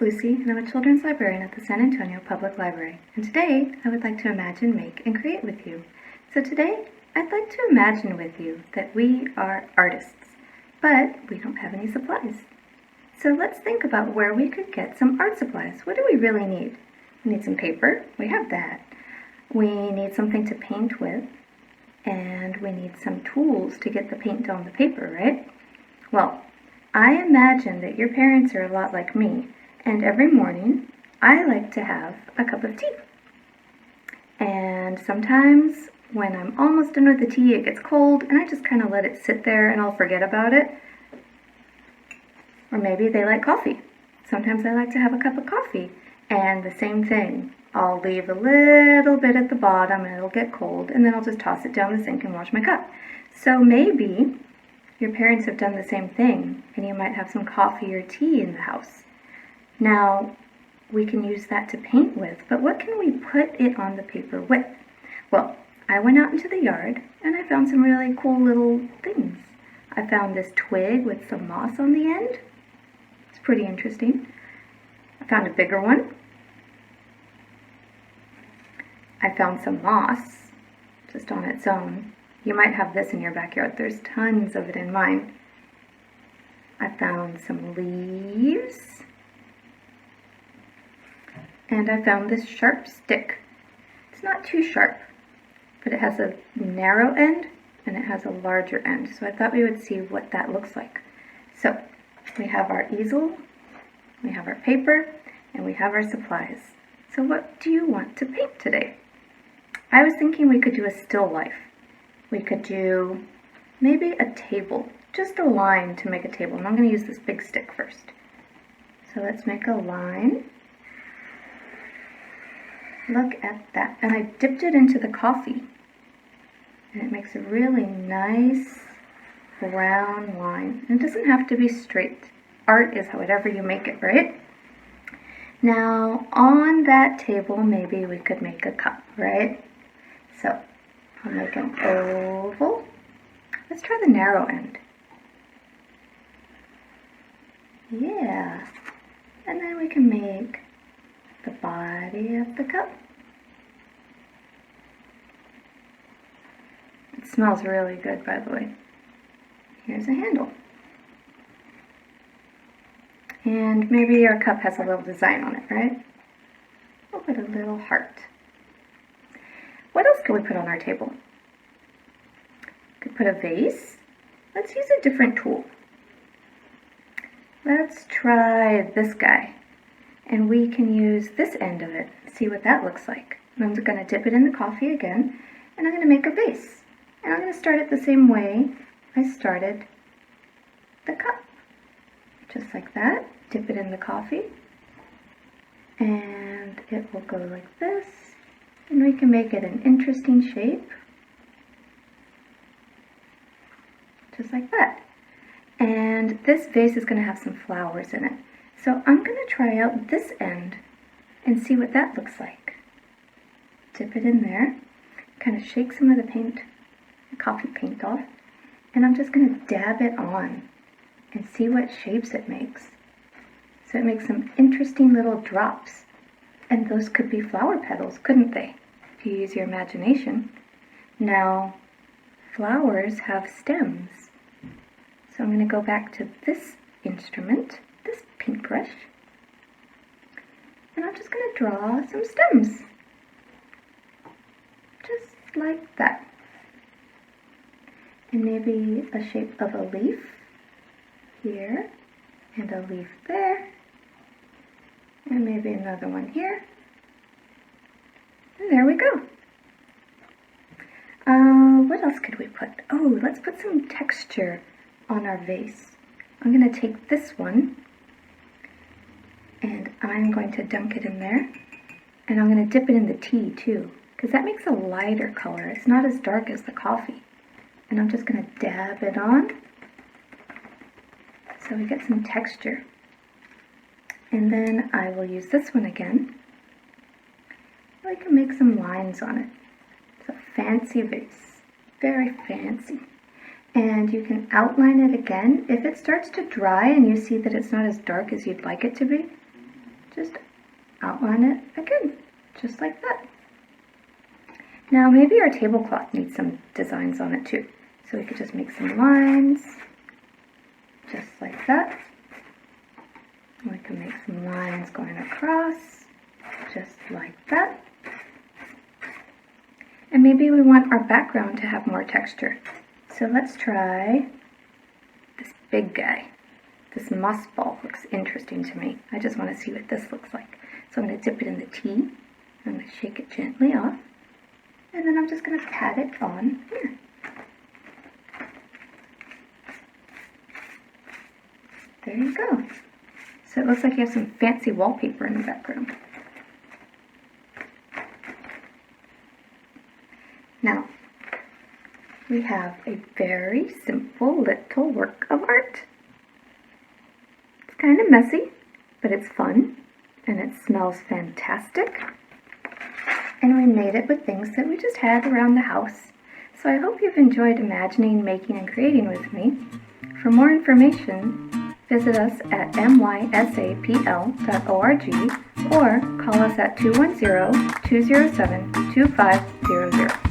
is Lucy, and I'm a children's librarian at the San Antonio Public Library. And today, I would like to imagine, make, and create with you. So today, I'd like to imagine with you that we are artists, but we don't have any supplies. So let's think about where we could get some art supplies. What do we really need? We need some paper. We have that. We need something to paint with, and we need some tools to get the paint on the paper, right? Well, I imagine that your parents are a lot like me, and every morning I like to have a cup of tea. And sometimes when I'm almost done with the tea, it gets cold, and I just kind of let it sit there and I'll forget about it. Or maybe they like coffee. Sometimes I like to have a cup of coffee, and the same thing. I'll leave a little bit at the bottom and it'll get cold, and then I'll just toss it down the sink and wash my cup. So maybe your parents have done the same thing, and you might have some coffee or tea in the house. Now, we can use that to paint with, but what can we put it on the paper with? Well, I went out into the yard, and I found some really cool little things. I found this twig with some moss on the end. It's pretty interesting. I found a bigger one. I found some moss, just on its own. You might have this in your backyard. There's tons of it in mine. I found some leaves. And I found this sharp stick. It's not too sharp, but it has a narrow end and it has a larger end. So I thought we would see what that looks like. So we have our easel, we have our paper, and we have our supplies. So what do you want to paint today? I was thinking we could do a still life. We could do maybe a table, just a line to make a table. And I'm going to use this big stick first. So let's make a line. Look at that. And I dipped it into the coffee. And it makes a really nice round line. And it doesn't have to be straight. Art is however you make it, right? Now, on that table, maybe we could make a cup, right? So I'll make an oval. Let's try the narrow end. Yeah. And then we can make the body of the cup. It smells really good, by the way. Here's a handle. And maybe our cup has a little design on it, right? We'll put a little heart. What else can we put on our table? Could put a vase. Let's use a different tool. Let's try this guy. And we can use this end of it. See what that looks like. And I'm going to dip it in the coffee again. And I'm going to make a vase. And I'm going to start it the same way I started the cup. Just like that. Dip it in the coffee. And it will go like this. And we can make it an interesting shape. Just like that. And this vase is going to have some flowers in it. So I'm going to try out this end and see what that looks like. Dip it in there. Kind of shake some of the paint, coffee paint off. And I'm just going to dab it on and see what shapes it makes. So it makes some interesting little drops. And those could be flower petals, couldn't they? If you use your imagination. Now, flowers have stems. So I'm going to go back to this instrument, this paintbrush. And I'm just going to draw some stems. Just like that. And maybe a shape of a leaf here, and a leaf there. And maybe another one here. And there we go. What else could we put? Oh, let's put some texture on our vase. I'm going to take this one, and I'm going to dunk it in there. And I'm going to dip it in the tea too, because that makes a lighter color. It's not as dark as the coffee. And I'm just going to dab it on, so we get some texture. And then I will use this one again. I can make some lines on it. It's a fancy vase, very fancy. And you can outline it again. If it starts to dry and you see that it's not as dark as you'd like it to be, just outline it again, just like that. Now maybe our tablecloth needs some designs on it too. So we could just make some lines, just like that. We can make some lines going across, just like that. And maybe we want our background to have more texture. So let's try this big guy. This moss ball looks interesting to me. I just want to see what this looks like. So I'm going to dip it in the tea. I'm going to shake it gently off. And then I'm just going to pat it on here. There you go. So it looks like you have some fancy wallpaper in the background. Now, we have a very simple little work of art. It's kind of messy, but it's fun, and it smells fantastic. And we made it with things that we just had around the house. So I hope you've enjoyed imagining, making, and creating with me. For more information, visit us at mysapl.org or call us at 210-207-2500.